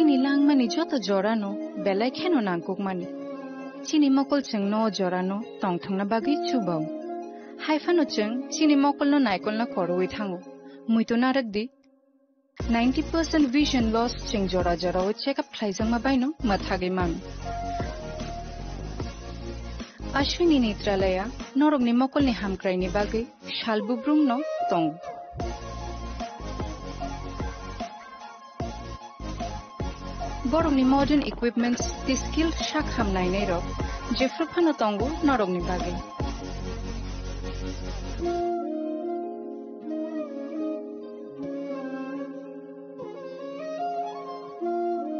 chini langmani joto jorano belai kheno nangkukmani chini mokol cheng no jorano tongthangna bagi chubau haifano cheng chini mokol no naikol na koroi thango muito narakdi 90% vision loss cheng jora o check up thaijang ma baino mathage mang Ashwini Netralaya norogni mokolni hamkraini bagi shalbubrum no tong Borogni modern equipments the skilled shak hamnai nei ro jefrupano tongo norogni bagi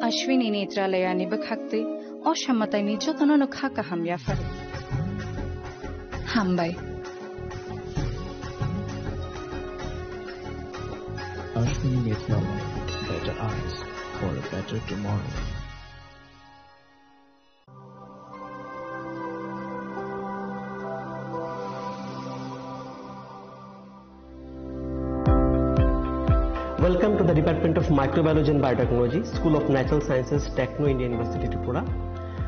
Ashwini Netralaya ni bakhakte oshammatai ni jotono no khaka hamya far Hambai Ashwini Netralaya, better eyes for a better tomorrow. Welcome to the Department of Microbiology and Biotechnology, School of Natural Sciences, Techno India University, Tripura.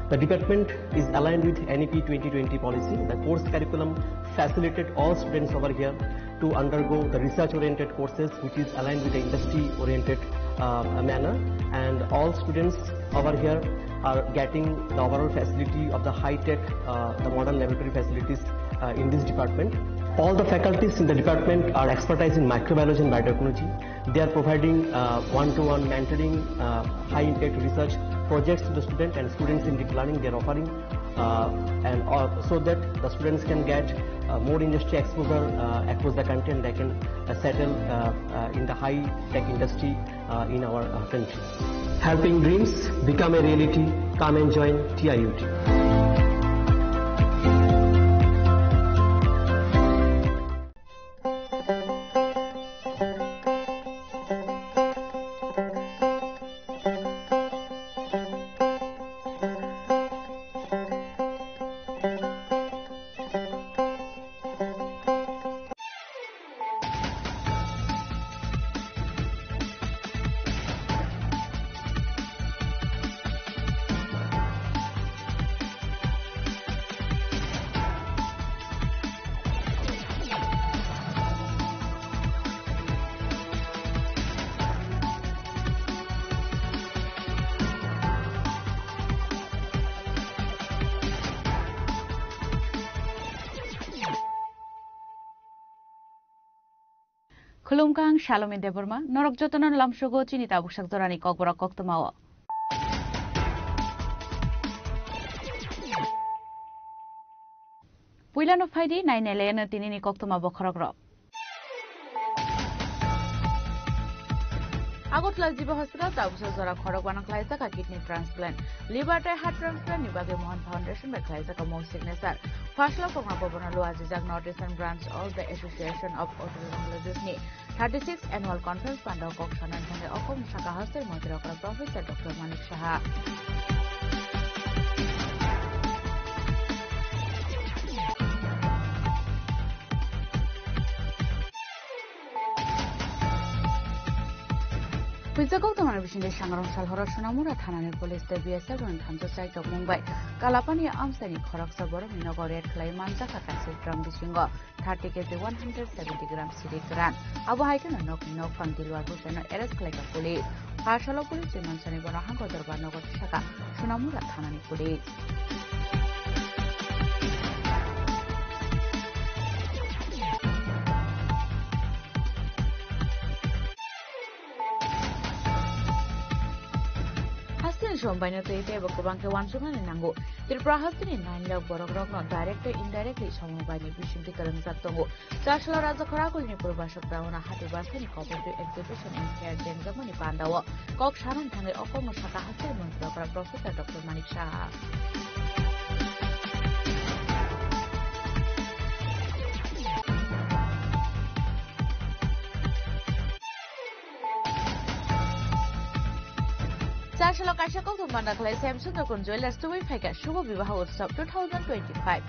The department is aligned with NEP 2020 policy. The course curriculum facilitated all students over here to undergo the research-oriented courses, which is aligned with the industry-oriented manner. And all students over here are getting the overall facility of the high-tech, the modern laboratory facilities in this department. All the faculties in the department are expertise in microbiology and biotechnology. They are providing one-to-one mentoring, high-impact research projects to the student, and students in deep learning they are offering, so that the students can get more industry exposure across the country, and they can settle in the high-tech industry in our country. Helping dreams become a reality. Come and join TIUT. Khulumkang Shalom in Deborma, Norok Jotanan Lamshogo, Chinita Bushak Zorani Kokbora Koktomawa. Puilan of Heidi, 9 Elena Tinini Koktoma Bokrogro. Agotla Ziba Hospital, Tabusazora Korogwana Klaisaka kidney transplant, Liberty heart transplant, Nibage Mohan Foundation by Klaisaka Mo Signature, Fashla from Abobonalo Azizak Notice and Branch of the Association of Otolaryngologists 36th Annual Conference Panda Kokshan and Okom Shaka Hostel Motiraka Professor Dr. Manik Shaha. Pizzago to Maravishin de Shangaron Shalhorashunamura Tanan Police de BSF and Tanto Site of Mumbai, Kalapani Amsani Koraksa Boromino Red Clay Manzaka Castle Drum Bishingo, 30 kg 170 grams city gran, Abu Hikan and Noki no Fun Dilwatus and Eres Clay Police, Partial Police, Mansani Borahango Durbano Shaka, Shunamura Tanani Police. Shombino to Ite Bokobanke Wansuman and Nango. Tripura has been in 9 log Borogrok, not directly, indirectly, Shomobani, Bishop the Kalam Satongo. Sashla Raza Korakul Nipurabashok down a Hati Basani cooperative exhibition in Care Jenzamani Pandawa. Kok Shaman Tangi Okomo Shaka Hassan, Professor Dr. Manik Shaha. Sashalo Kashako to Mandakla Samsung the Jewelers to Wifaka Sugar Viva Utsav 2025.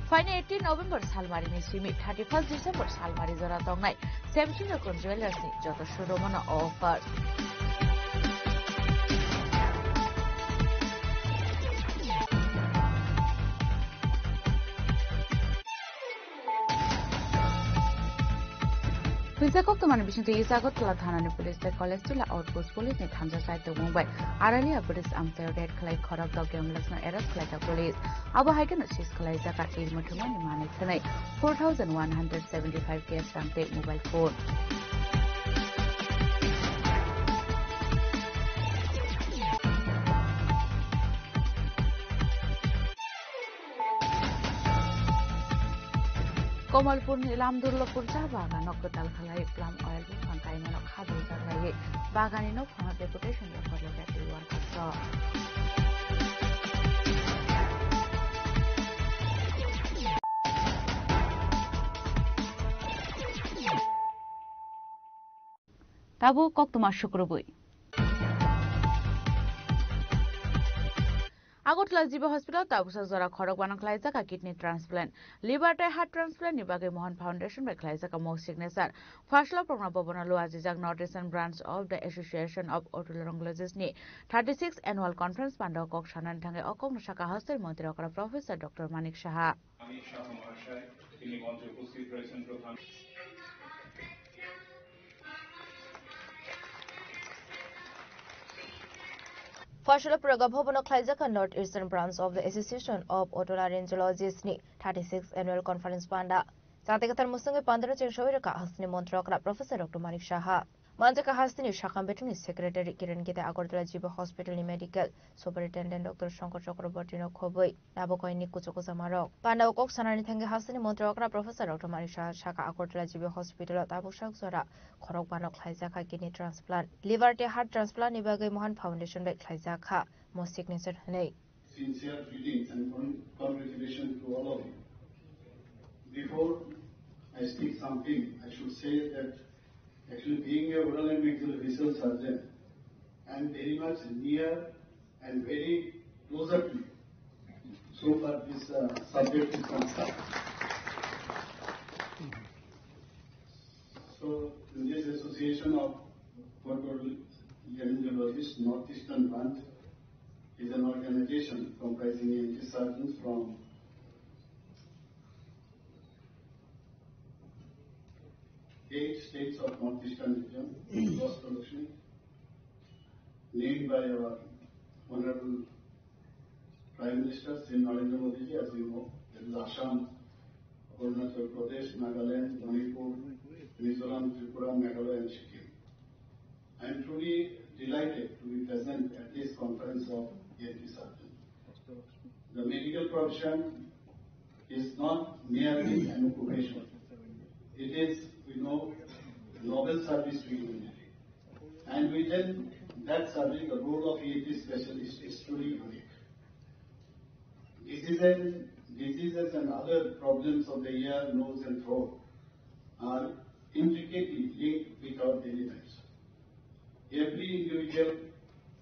Finally 18 November Salmarini Simi 31st December Salmari Zoratong night. Samsung the Jewelers Joto Shuromana offers. Tuisakok to Manabishan to Isagot Latana Police, the College to La Outpost Police, and Tamsa side to Mumbai. Aralia Buddhist Amster Red Clay Korab Dog Gamlasna Eras Clata Police. Our Hagan Chis Kalaiza at Ilmutuman Mani tonight. 4,175 case from take mobile phone. Komalpur Nilam Durlapur Baga, Nokotal Kalai, Plum Oil, Fankai, no Kadu Zagai, Baganino from a deputation for the Betty Work saw. Tabu Koktuma Shukrubui. Agotla Ziba Hospital, Tabusa Zora Korokwana Klaizaka kidney transplant, Liberty heart transplant, Nibage Mohan Foundation by Klaizaka Mo signature. Fashla from Rabobonalo Azizak Northeastern branch of the Association of Otolaryngologists ni 36th annual conference Panda Kok Shanan Tange Okong Shaka Hostel Montirokara Professor Dr. Manik Shaha. Fashla Praga Bhavana Klaizaka Northeastern branch of the Association of Otolaryngologists ni 36th annual conference Panda. Satikatar Musungi Pandra Chenshoiraka Hasni Montrokra Professor Dr. Manik Shaha. Manjaka Hasni Shakam Betuni Secretary Kiran Gita Agortala Jiba Hospital Medical Superintendent Dr. Shankar Chakrabortino Khoboi Nabokoi Nikuchoko Samarok Panda Okok Sanani Tangi Hasni Montrokra Professor Dr. Manik Shaha Shaka Agortala Jiba Hospital Tabushak Zora Korok Banok Klaizaka kidney transplant Liberty heart transplant Nibage Mohan Foundation by Klaizaka Mo signature Hane. Sincere greetings and congratulations to all of you. Before I speak something, I should say that actually being a oral and maxillofacial surgeon, I am very much near and very closer to you. So far this subject is concerned. So in this Association of Otolaryngologists Northeastern Branch is an organization comprising ENT surgeons from 8 states of Northeastern region, cross-production, named by our Honorable Prime Minister, Sri Narendra Modi ji, as you know. There is Assam, Arunachal Pradesh, Nagaland, Manipur, Mizoram, Tripura, Meghalaya and Sikkim. I am truly delighted to be present at this conference of ENT surgeons. The medical profession is not merely an occupation. It is, we know, noble service to humanity. And within that service, the role of ENT specialist is truly unique. Diseases and other problems of the ear, nose and throat are intricately linked with our daily lives. Every individual,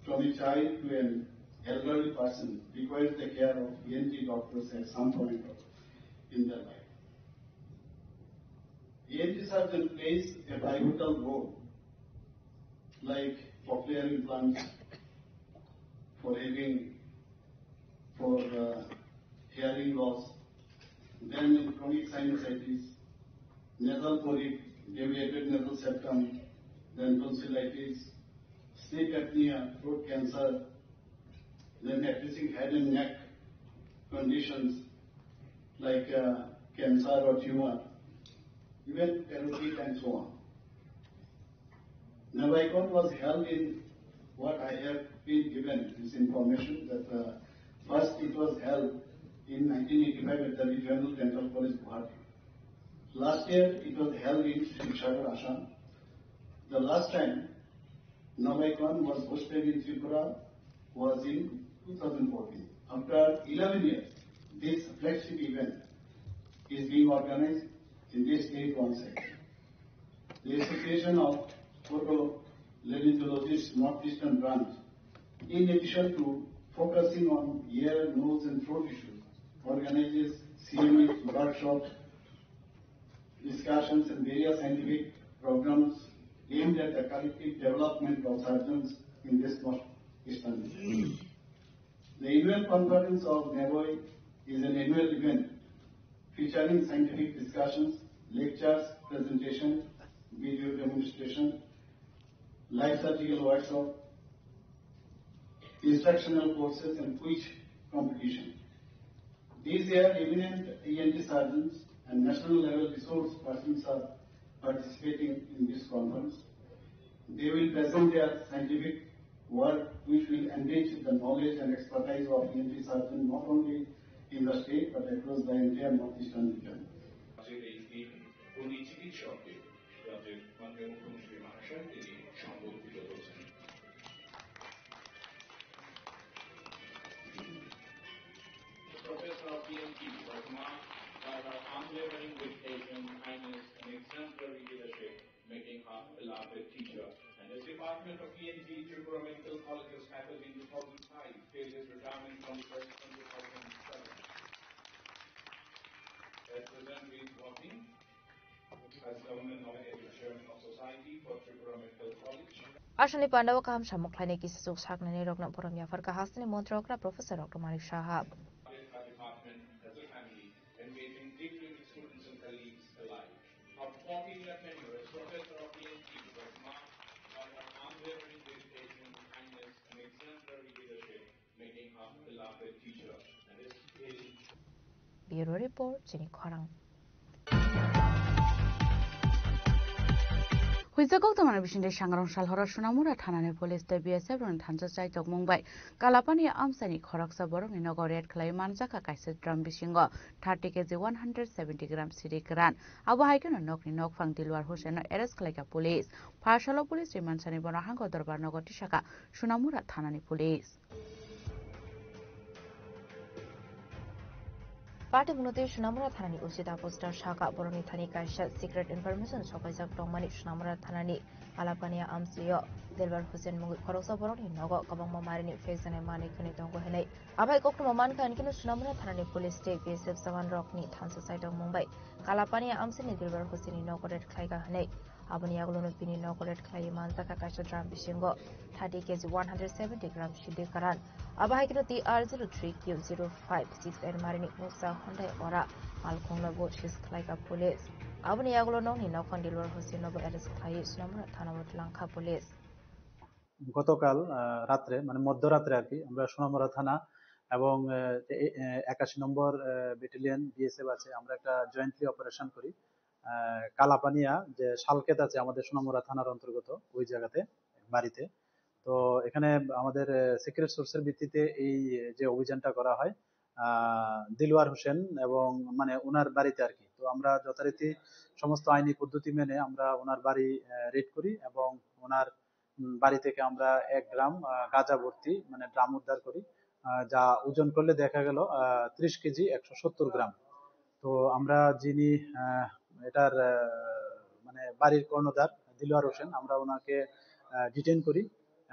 from a child to an elderly person, requires the care of ENT doctors at some point in their life. ENT surgeon plays a pivotal role, like cochlear implants, for hearing loss, then in chronic sinusitis, nasal polyp, deviated nasal septum, then tonsillitis, sleep apnea, throat cancer, then addressing head and neck conditions like cancer or tumor, even carotid and so on. Navaikon was held in what I have been given this information that first it was held in 1985 at the Regional Dental College, Guwahati. Last year it was held in Shivsagar, Assam. The last time Navaikon was hosted in Tripura was in 2014. After 11 years, this flagship event is being organized in this state once again. The Association of Otolaryngologists Northeastern Branch, in addition to focusing on ear, nose and throat issues, organizes CMEs, workshops, discussions and various scientific programs aimed at the collective development of surgeons in this Northeastern region. The annual conference of NAVOI is an annual event featuring scientific discussions, lectures, presentations, video demonstration, live surgical workshop, instructional courses and quiz competition. These year, eminent ENT surgeons and national level resource persons are participating in this conference. They will present their scientific work which will enrich the knowledge and expertise of ENT surgeons not only in the state but across the entire northeastern region. Professor of ENT was marked by her unwavering dedication, kindness, and exemplary leadership, making her a beloved teacher. And as Department of ENT, Tripura Medical College's faculty in 2005 faced his retirement from the first in 2007. At present, he is working as Government Nominated Chairman of Society for Tripura Medical College. Ashani Pandawa Kam Shamuklani Kisuk Saknani Rogna Poramya Farka Hasni Montrokra Professor Dr. Malik Shahab. Department as a family, engaging deeply with students and colleagues alike. Her 14-year tenure as Professor of ENT was marked by her unwavering dedication, kindness, and exemplary leadership, making her a beloved teacher. And this is Bureau Report, Jenny Korang. Huizagok tamana bisinde sangrong salhora sunamura thanane police de BSF ron thansa chai tok mumbai kalapani amsani khoraksa borong inogo red khlai manjaka kaise drum bisingo 30 kg 170 gram siri gran abo haikeno nokni nok phang dilwar hosen arrest khlaika police phashalo police rimansani bona hango darbar nogoti shaka sunamura thanani police Party Munoti Sunamura Thanani Usita Poster Shaka Boroni Thani Kaisha Secret Information Sokaisak Tongmani Sunamura Thanani Alapania Amsio Delvar Hussein Mungu Korosa Boroni Nogo Kabang Marini Face and Mani Kunitongo Hene Abai Kokto Mamanka and Kinu Sunamura Thanani Police State BSF Savan Rockni Thansa site of Mumbai Kalapania Amsini Delvar Hussein Nogo Red Klaiga Hene Abaniagulo Pini Nogo Red Klaiman Zaka Kaisha Dram Bishingo 30 kg 170 grams Shidi Karan Abahikino TR03Q056 and Marini Musa Honda Ora Malkongla Bochis Klaika Police. Abaniagulo Noni Nokondilor Hosinobo Eris Klais Namra Tanawat Lanka Police. গতকাল রাত্রে মানে মধ্যরাত্রে আর কি আমরা সোনামুড়া থানা এবং 81 নম্বর battalion BSF আছে আমরা একটা জয়েন্টলি অপারেশন করি কালাপানিয়া যে শালকেত আছে আমাদের সোনামুড়া থানার অন্তর্গত ওই জায়গাতে বাড়িতে তো এখানে আমাদের সিক্রেট সোর্সের ভিত্তিতে এই যে অভিযানটা করা হয় দিলওয়ার হোসেন এবং মানে ওনার বাড়িতে আর কি তো আমরা যথারীতি সমস্ত আইনি পদ্ধতি মেনে আমরা ওনার বাড়ি রেড করি এবং ওনার বাড়ি থেকে আমরা 1 গ্রাম গাঁজা ভর্তি মানে ড্রাম উদ্ধার করি যা ওজন করলে দেখা গেল 30 কেজি 170 গ্রাম তো আমরা যিনি এটার মানে বাড়ির কর্ণধার দিলওয়ার হোসেন আমরা ওনাকে ডিটেইন করি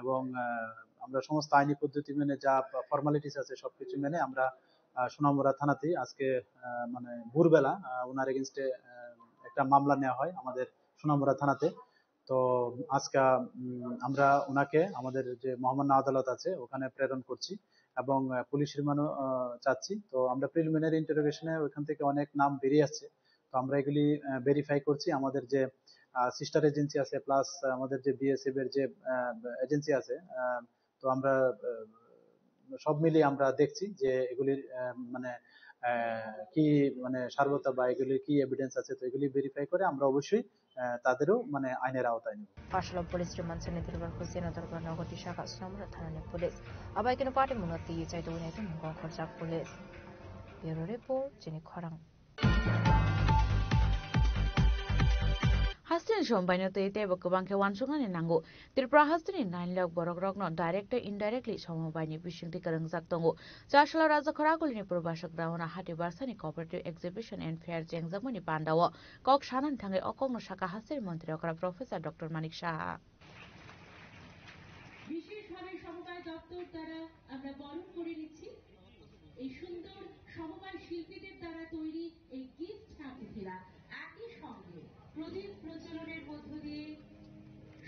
এবং আমরা সমস্ত আইনি পদ্ধতি মেনে যা ফর্মালিটিস আছে সবকিছু মেনে আমরা সোনামুড়া থানাতেই আজকে মানে ভোরবেলা ওনার এগেইনস্টে একটা মামলা নেওয়া হয় আমাদের সোনামুড়া থানাতে তো আজকে আমরা ওনাকে আমাদের যে মহামান্য আদালত আছে ওখানে প্রেরণ করছি এবং পুলিশ রিমান্ডও চাচ্ছি তো আমরা প্রিলিমিনারি ইন্টারোগেশনে ওখান থেকে অনেক নাম বেরিয়ে আসছে তো আমরা এগুলি ভেরিফাই করছি আমাদের যে সিস্টার এজেন্সি আছে প্লাস আমাদের যে বিএসএফ এর যে এজেন্সি আছে তো আমরা সব মিলিয়ে আমরা দেখছি যে এগুলির মানে কি মানে সার্বতা বা এগুলির কি এভিডেন্স আছে তো এগুলি ভেরিফাই করে আমরা অবশ্যই তাদেরও মানে আইনের আওতায় নেব Partial police rimansani Delvar Hussein Darbar Nogoti Shaka Sunamura Thanani Police Abaikino Party Munoti Chai to United Mungo Khorjak Police Bureau Report Jenny Korang Hastin Shombaino Tete Bokabanke Wansungani Nango, Tripura Hastin in 9 lakh Borogrog not directly indirectly Somobani Bishing Tikarang Zaktongo, Joshua Razakarakuli Probashak Down a Hati Barsani Cooperative Exhibition and Fair Jangzamuni Pandawa, Kok Shanan Tange Okono Shaka Hastin Montrokra Professor Dr. Malik Shah. বিশেষভাবে সমবায় দপ্তর দ্বারা আমরা বরণ করে নিচ্ছি এই সুন্দর সমবায় শিল্পীদের দ্বারা তৈরি এই গিফট হ্যাম্পেরা একই সঙ্গে প্রদীপ প্রচলনের মধ্য দিয়ে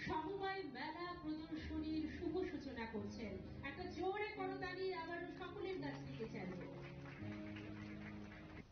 সমবায় মেলা প্রদর্শনীর শুভ সূচনা করছেন একটা জোরে করতালি আবারও সকলের কাছ থেকে চাইব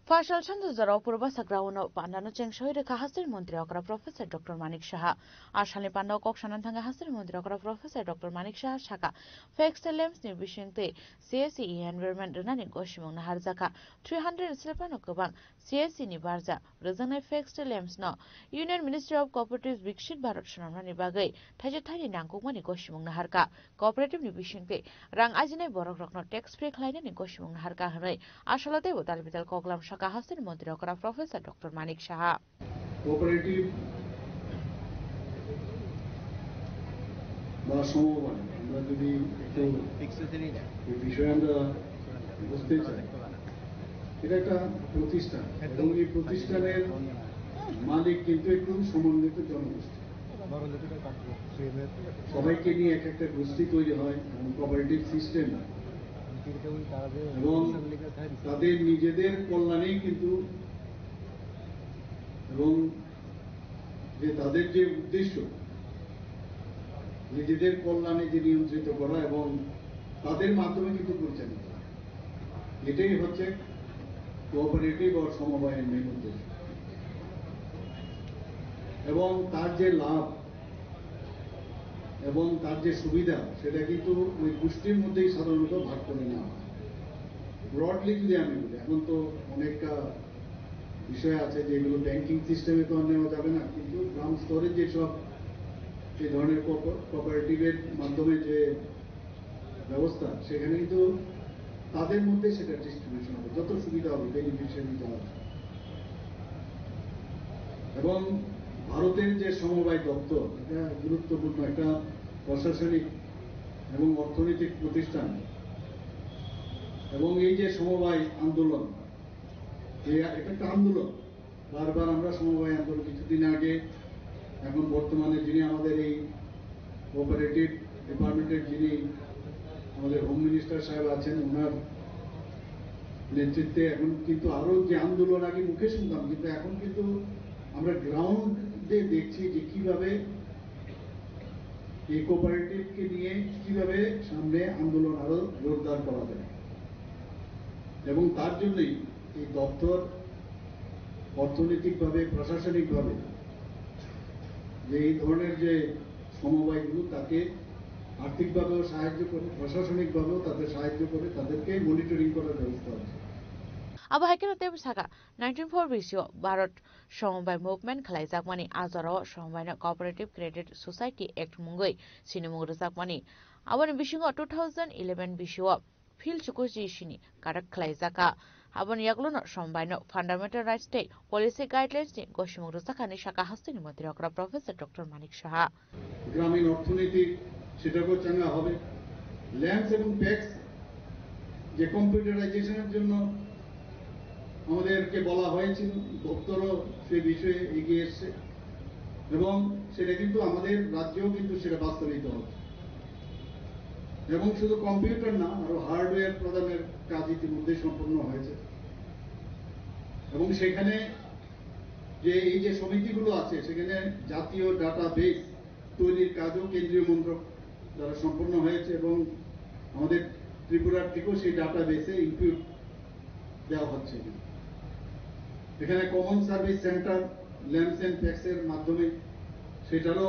Fashal Chandra Purba Sagrauno Pandano Cheng Shoy Kahasir Montreokra Professor Dr. Manik Shaha Ashali Pando Kokshanantanga Hasir Montreokra Professor Dr. Manik Shaha Shaka Fexelems ni Bishinte CSE Environment Runani Goshimung Harzaka 300 Silpano Kubang CSE ni Barza Razana Fexelems no Union Ministry of Cooperatives Bikshit Bharat Shanamani Bagai Tajatani Nangkumani Goshimung Harka Cooperative ni Bishinte Rang Ajine Borok Rokno Tax Free Klein ni Goshimung Harka Hanoi Ashalate Botal Vital Koklam Shaka Hasir Montreokra Professor Dr. Manik Shaha cooperative বা সমবায় আমরা যদি একটু এই বিষয়ে আমরা বুঝতে চাই, এটা একটা প্রতিষ্ঠান এবং এই প্রতিষ্ঠানের মালিক কিন্তু একটু সমন্বিত জনগোষ্ঠী, সবাইকে নিয়ে এক একটা গোষ্ঠী তৈরি হয় এবং কোঅপারেটিভ সিস্টেম এবং তাদের নিজেদের কল্যাণেই কিন্তু এবং যে তাদের যে উদ্দেশ্য নিজেদের কল্যাণে যে নিয়ন্ত্রিত করা এবং তাদের মাধ্যমে কিন্তু পরিচালিত, এটাই হচ্ছে কোঅপারেটিভ ও সমবায়ের মেন উদ্দেশ্য। এবং তার যে লাভ এবং তার যে সুবিধা সেটা কিন্তু ওই গোষ্ঠীর মধ্যেই সাধারণত ভাগ করে নেওয়া হয়। ব্রডলি যদি আমি বলি, এখন তো অনেকটা বিষয় আছে যেগুলো ব্যাংকিং সিস্টেমে তো নেওয়া যাবে না, কিন্তু গ্রাম স্তরে যেসব এই ধরনের কোঅপারেটিভের মাধ্যমে যে ব্যবস্থা, সেখানে কিন্তু তাদের মধ্যে সেটা ডিস্ট্রিবিউশন হবে, যত সুবিধা হবে বেনিফিশিয়ারি যাওয়া। এবং ভারতের যে সমবায় দপ্তর, এটা গুরুত্বপূর্ণ একটা প্রশাসনিক এবং অর্থনৈতিক প্রতিষ্ঠান। এবং এই যে সমবায় আন্দোলন, এটা একটা আন্দোলন, বারবার আমরা সমবায় আন্দোলন কিছুদিন আগে, এখন বর্তমানে যিনি আমাদের এই কোঅপারেটিভ ডিপার্টমেন্টের যিনি আমাদের হোম মিনিস্টার সাহেব আছেন, ওনার নেতৃত্বে এখন কিন্তু আরো যে আন্দোলন আগে মুখে শুনতাম, কিন্তু এখন কিন্তু আমরা গ্রাউন্ডে দেখছি যে কিভাবে এই কোঅপারেটিভকে নিয়ে কিভাবে সামনে আন্দোলন আরো জোরদার করা যায়। এবং তার জন্যই এই দপ্তর অর্থনৈতিকভাবে প্রশাসনিকভাবে যে এই ধরনের যে সমবায়গুলো তাকে আর্থিকভাবেও সাহায্য করে, প্রশাসনিকভাবেও তাদের সাহায্য করে, তাদেরকে মনিটরিং করার ব্যবস্থা আছে। Aba Haikera Teb Saka 1904 Visio Bharat Sombai Movement Khalai Zakmani Azaro Sombai Cooperative Credit Society Act Mungoi Sinimung Zakmani Aban Bishingo 2011 Bisio Phil Chukuji Shini Karak Khalai Zaka Aban Yaglono Sombai Fundamental Rights Day Policy Guidelines ni Goshimung Zakani Shaka Hastini Montreokra Professor Dr. Manik Shaha গ্রামীণ অর্থনীতি সেটাকেও চাঙ্গা হবে। Lands এবং tax যে কম্পিউটারাইজেশনের জন্য আমাদেরকে বলা হয়েছিল, দপ্তরও সে বিষয়ে এগিয়ে এসছে এবং সেটা কিন্তু আমাদের রাজ্যেও কিন্তু সেটা বাস্তবায়িত হচ্ছে। এবং শুধু কম্পিউটার না, আরো হার্ডওয়্যার প্রদানের কাজ ইতিমধ্যে সম্পন্ন হয়েছে। এবং সেখানে যে এই যে সমিতিগুলো আছে, সেখানে জাতীয় ডাটাবেস তৈরির কাজও কেন্দ্রীয় মন্ত্রক দ্বারা সম্পন্ন হয়েছে এবং আমাদের ত্রিপুরার থেকেও সেই ডাটাবেসে ইনপুট দেওয়া হচ্ছে। এখানে common service centre lands and ট্যাক্সের মাধ্যমে সেটারও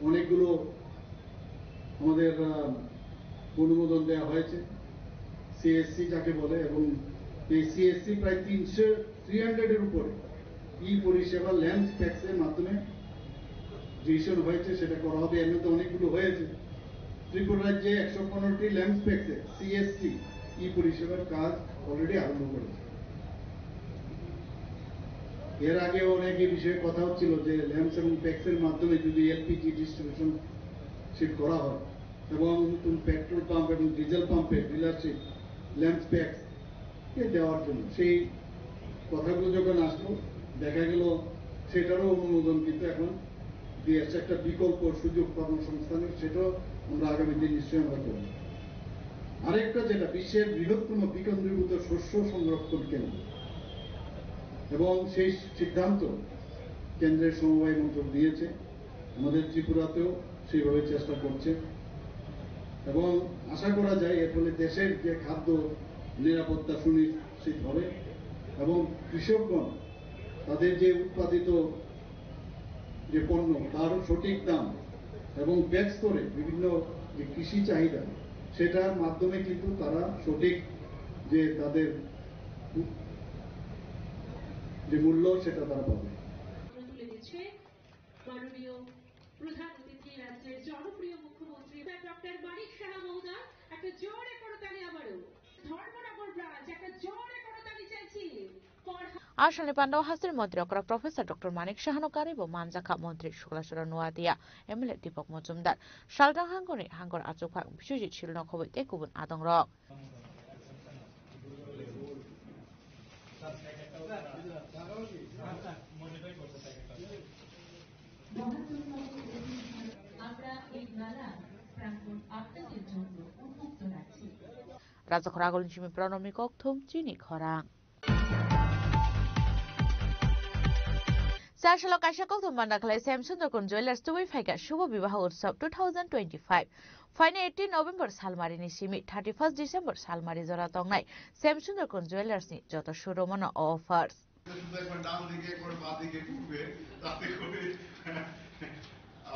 অনেকগুলো আমাদের অনুমোদন দেওয়া হয়েছে, সিএসসি যাকে বলে। এবং এই সিএসসি প্রায় 300-300-এর উপরে ই পরিষেবা ল্যান্ডস ট্যাক্সের মাধ্যমে ডিসিশন হয়েছে, সেটা করা হবে। এর মধ্যে অনেকগুলো হয়েছে। ত্রিপুরা রাজ্যে 115টি ল্যান্ডস ট্যাক্সে সিএসসি ই পরিষেবার কাজ অলরেডি আরম্ভ করেছে। এর আগে অনেক এই বিষয়ে কথা হচ্ছিল যে ল্যান্ডস এবং ট্যাক্সের মাধ্যমে যদি এলপিজি ডিস্ট্রিবিউশন শিপ করা হয় এবং নতুন পেট্রোল পাম্প এবং ডিজেল পাম্পের ডিলারশিপ ল্যান্ডস ট্যাক্স দেওয়ার জন্য, সেই কথাগুলো যখন আসলো দেখা গেল সেটারও অনুমোদন কিন্তু এখন দিয়ে আসছে, একটা বিকল্প সুযোগ কর্মসংস্থানের, সেটাও আমরা আগামী দিন নিশ্চয়ই আমরা করব। আরেকটা যেটা বিশ্বের বৃহত্তম বিকেন্দ্রীভূত শস্য সংরক্ষণ কেন্দ্র, এবং সেই সিদ্ধান্ত কেন্দ্রের সমবায় মন্ত্রক দিয়েছে, আমাদের ত্রিপুরাতেও সেইভাবে চেষ্টা করছে এবং আশা করা যায় এর ফলে দেশের যে খাদ্য নিরাপত্তা সুনিশ্চিত হবে এবং কৃষকগণ তাদের যে উৎপাদিত যে পণ্য তার সঠিক দাম এবং ট্যাক্স করে বিভিন্ন যে কৃষি চাহিদা সেটার মাধ্যমে কিন্তু তারা সঠিক যে তাদের যে মূল্য সেটা তারা পাবে। তুলে দিচ্ছে মাননীয় প্রধান অতিথি রাজ্যের জনপ্রিয় মুখ্যমন্ত্রী ডক্টর মানিক সাহা মহোদয়। একটা জোরে করতালি আবারও ধর্মনগর ব্রাঞ্চ একটা জোরে করতালি চাইছি। আসলে পান্ডাও হাসির মন্ত্রী অকরা প্রফেসর ডক্টর মানিক সাহানকার এবং মানজাখা মন্ত্রী শুক্লাচরণ নোয়াদিয়া এমএলএ দীপক মজুমদার সালদাং হাঙ্গনি হাঙ্গর আচুফা বিশ্বজিৎ শিলন খবর তে গুবুন আদং রক রাজা খরাগল জিমি প্রণমী ককথুম চিনি খরাং চারশাল কাশা ককথুম বান্দাখালাই শ্যামসুন্দরকুন জুয়েলার্স টুবি ফাইকা শুভ বিবাহ উৎসব 2025 ফাইনে 18 নভেম্বর সালমারিনি সিমি 31 ডিসেম্বর সালমারি জরা তংনাই শ্যামসুন্দরকুন জুয়েলার্স নি যত সুরমন অফার্স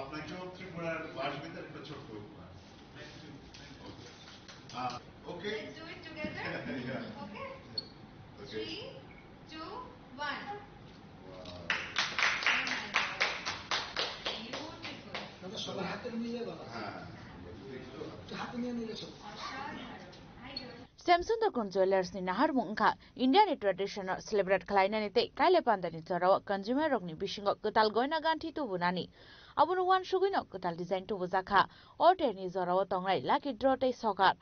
আপনাকেও ত্রিপুরার বাসবিতার একটা ছোট্ট উপহার। Okay. Let's do it together. Yeah. Okay. 3, 2, 1. Wow. Beautiful. সবার হাতের মিলে বাবা। হ্যাঁ। হাতে নিয়ে নিলে সব। শ্যামসুন্দরকুন jewellers ni nahar mungka Indian traditional celebrate khlainani tei kaile pandani charawa consumer rokni bisingo ketal goina ganthi tubunani abunu wan sugino ketal design tubu jakha orteni jarawa tongnai lucky draw tei sokar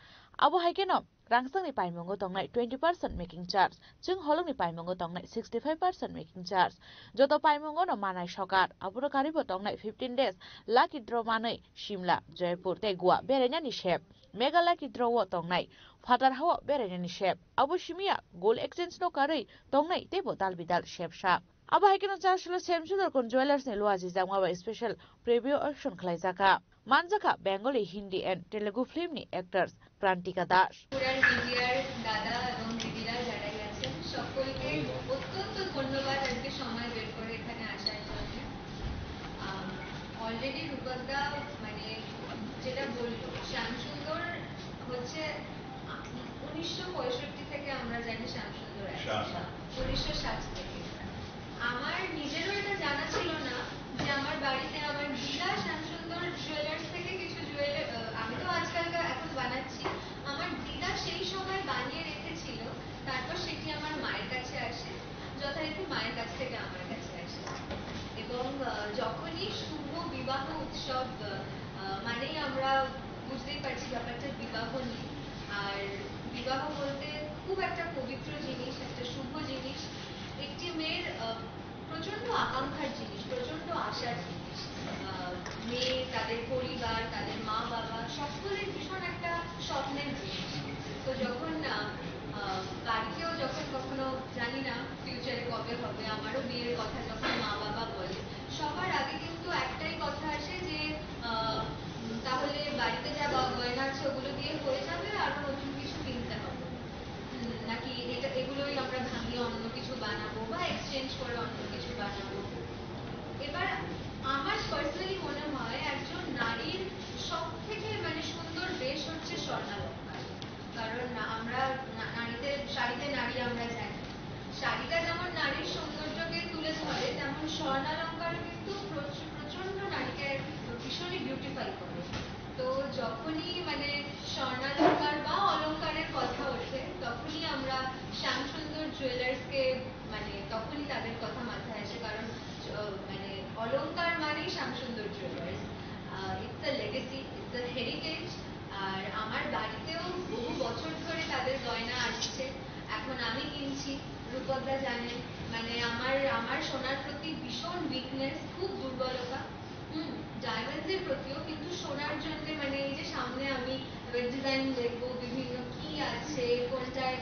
abo haikeno rangsangni paimungo tongnai 20% making charge chung holongni paimungo tongnai 65% making charge joto paimungo no manai sokar aburo karibo tongnai 15 days lucky draw manai Shimla Jaipur tei Goa berenani shep mega lucky draw wo tongnai Fatar hawa berenani shep abo shimia gold exchange no karei tongnai tebo dalbidal shep sha abo haikeno charshlo Samsudorkon jewelers ni luaji jangma ba special preview auction khlaijaka manjaka Bengali Hindi and Telugu film ni actors Prantika Das পুরার মিডিয়ার দাদা এবং দিদিরা যারা আছেন সকলকে অত্যন্ত ধন্যবাদ আজকে সময় বের করে এখানে আসার জন্য অলরেডি রূপকদা মানে যেটা বললো শ্যামসুন্দর হচ্ছে 1965 থেকে আমরা জানি শ্যামসুন্দর 1960 থেকে আমার নিজেরও এটা জানা ছিল না যে আমার বাড়িতে আমার দিদা শ্যামসুন্দর জুয়েলার্স থেকে কিছু আমি তো আজকালকার এখন বানাচ্ছি আমার দিদা সেই সময় বানিয়ে রেখেছিল তারপর সেটি আমার মায়ের কাছে আসে যথারীতি মায়ের কাছ থেকে আমার কাছে আসে এবং যখনই শুভ বিবাহ উৎসব মানেই আমরা বুঝতেই পারছি ব্যাপারটা বিবাহ নিয়ে আর বিবাহ বলতে খুব একটা পবিত্র জিনিস একটা শুভ জিনিস একটি মেয়ের প্রচন্ড আকাঙ্ক্ষার জিনিস প্রচন্ড আশার জিনিস মেয়ে তাদের পরিবার তাদের মা বাবা সকলের ভীষণ একটা স্বপ্নের জিনিস তো যখন বাড়িতেও যখন কখনো জানি না ফিউচারে কবে হবে আমারও বিয়ের কথা যখন মা বাবা বলে সবার আগে কিন্তু একটাই কথা আসে যে তাহলে বাড়িতে যা গয়না আছে ওগুলো দিয়ে হয়ে যাবে আরো নতুন কিছু কিনতে হবে নাকি এগুলোই আমরা ভাঙিয়ে অন্য কিছু বানাবো বা এক্সচেঞ্জ করে অন্য কিছু বানাবো এবার আমার পার্সোনালি মনে হয় একজন নারীর সব থেকে মানে সুন্দর বেশ হচ্ছে স্বর্ণালঙ্কার কারণ আমরা নারীদের শাড়িতে নারী আমরা জানি শাড়িটা যেমন নারীর সৌন্দর্যকে তুলে ধরে তেমন স্বর্ণালঙ্কার কিন্তু প্রচন্ড নারীকে ভীষণই বিউটিফাই করে তো যখনই মানে স্বর্ণালঙ্কার বা অলঙ্কারের কথা ওঠে তখনই আমরা শ্যামসুন্দর জুয়েলার্সকে মানে তখনই তাদের কথা মাথায় আসে কারণ মানে অলঙ্কার মানেই Shyamsundar jewellers it's a legacy it's a heritage আর আমার বাড়িতেও বহু বছর ধরে তাদের গয়না আসছে এখন আমি কিনছি রূপকদা জানেন মানে আমার সোনার প্রতি ভীষণ উইকনেস খুব দুর্বলতা ডায়মন্ডের প্রতিও কিন্তু সোনার জন্য মানে এই যে সামনে আমি ডিজাইন দেখবো বিভিন্ন কি আছে কোনটায়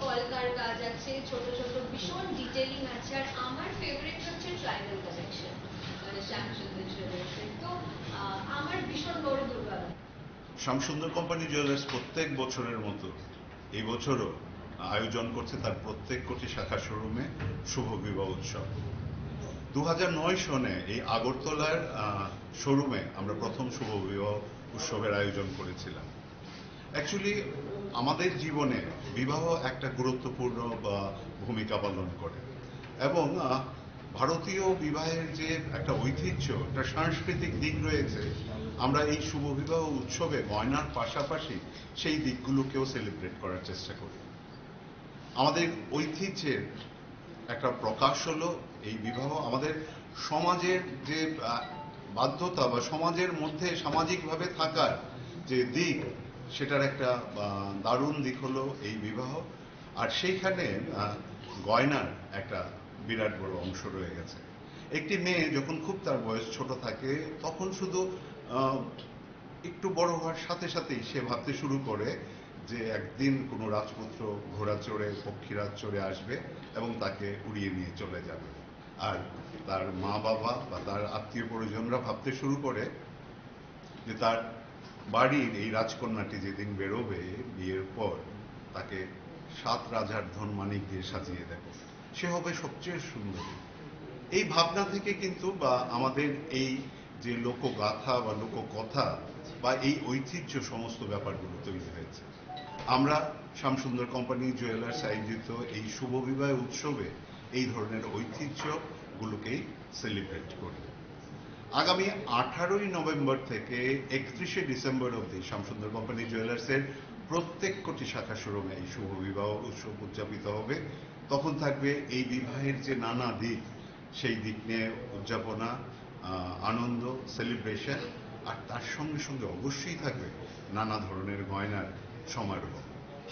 কলকার কাজ আছে ছোট ছোট ভীষণ ডিটেলিং আছে আর আমার ফেভারিট হচ্ছে ট্রাইবাল কালেকশন মানে শ্যামসুন্দর জুয়েলার্সের তো আমার ভীষণ বড় দুর্বলতা শ্যামসুন্দর কোম্পানি জুয়েলার্স প্রত্যেক বছরের মতো এই বছরও আয়োজন করছে তার প্রত্যেক কোটি শাখা শোরুমে শুভ বিবাহ উৎসব। 2009 সনে এই আগরতলার শোরুমে আমরা প্রথম শুভ বিবাহ উৎসবের আয়োজন করেছিলাম। অ্যাকচুয়ালি আমাদের জীবনে বিবাহ একটা গুরুত্বপূর্ণ ভূমিকা পালন করে এবং ভারতীয় বিবাহের যে একটা ঐতিহ্য, একটা সাংস্কৃতিক দিক রয়েছে, আমরা এই শুভ বিবাহ উৎসবে গয়নার পাশাপাশি সেই দিকগুলোকেও সেলিব্রেট করার চেষ্টা করি। আমাদের ঐতিহ্যের একটা প্রকাশ হলো এই বিবাহ। আমাদের সমাজের যে বাধ্যতা বা সমাজের মধ্যে সামাজিকভাবে থাকার যে দিক, সেটার একটা দারুণ দিক হলো এই বিবাহ। আর সেইখানে গয়নার একটা বিরাট বড় অংশ রয়ে গেছে। একটি মেয়ে যখন খুব তার বয়স ছোট থাকে তখন শুধু একটু বড় হওয়ার সাথে সাথেই সে ভাবতে শুরু করে যে একদিন কোনো রাজপুত্র ঘোড়া চড়ে পক্ষীরাজ চড়ে আসবে এবং তাকে উড়িয়ে নিয়ে চলে যাবে। আর তার মা বাবা বা তার আত্মীয় পরিজনরা ভাবতে শুরু করে যে তার বাড়ির এই রাজকন্যাটি যেদিন বেরোবে বিয়ের পর তাকে 7 রাজার ধন মানিক দিয়ে সাজিয়ে দেবে, সে হবে সবচেয়ে সুন্দর। এই ভাবনা থেকে কিন্তু বা আমাদের এই যে লোকগাথা বা লোককথা বা এই ঐতিহ্য সমস্ত ব্যাপারগুলো তৈরি হয়েছে। আমরা শ্যামসুন্দর কোম্পানি জুয়েলার্স আয়োজিত এই শুভ বিবাহ উৎসবে এই ধরনের ঐতিহ্যগুলোকেই সেলিব্রেট করি। আগামী 18ই নভেম্বর থেকে 31শে ডিসেম্বর অবধি শ্যামসুন্দর কোম্পানি জুয়েলার্সের প্রত্যেক কোটি শাখা শোরুমে এই শুভ বিবাহ উৎসব উদযাপিত হবে। তখন থাকবে এই বিবাহের যে নানা দিক, সেই দিক নিয়ে উদযাপনা, আনন্দ, সেলিব্রেশন, আর তার সঙ্গে সঙ্গে অবশ্যই থাকবে নানা ধরনের গয়নার সমারোহ।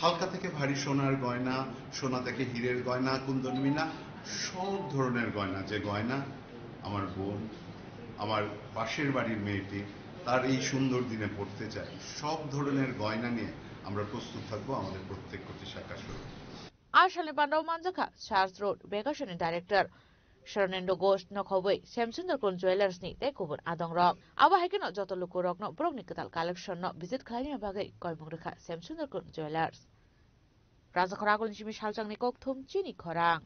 হালকা থেকে ভারী সোনার গয়না, সোনা থেকে হীরের গয়না, কুন্দন মিনা, সব ধরনের গয়না। যে গয়না আমার বোন, আমার পাশের বাড়ির মেয়েটি তার এই সুন্দর দিনে পড়তে চায়, সব ধরনের গয়না নিয়ে আমরা প্রস্তুত থাকবো আমাদের প্রত্যেক কোটি শাখা শোরুমে। Arshali Bandau Manjaka, Charles Road, Vacation Director, Sharnendo Ghosh Nokhobui, Samsundar Kun Jewelers ni Tekubun Adong Rock. Aba Hekino Joto Luku Rock no Brok Nikatal Collection no visit Kalina Bagai, Koimurika, Samsundar Kun Jewelers. Raza Korakul Jimmy Shaljang Nikok Tum Chini Korang.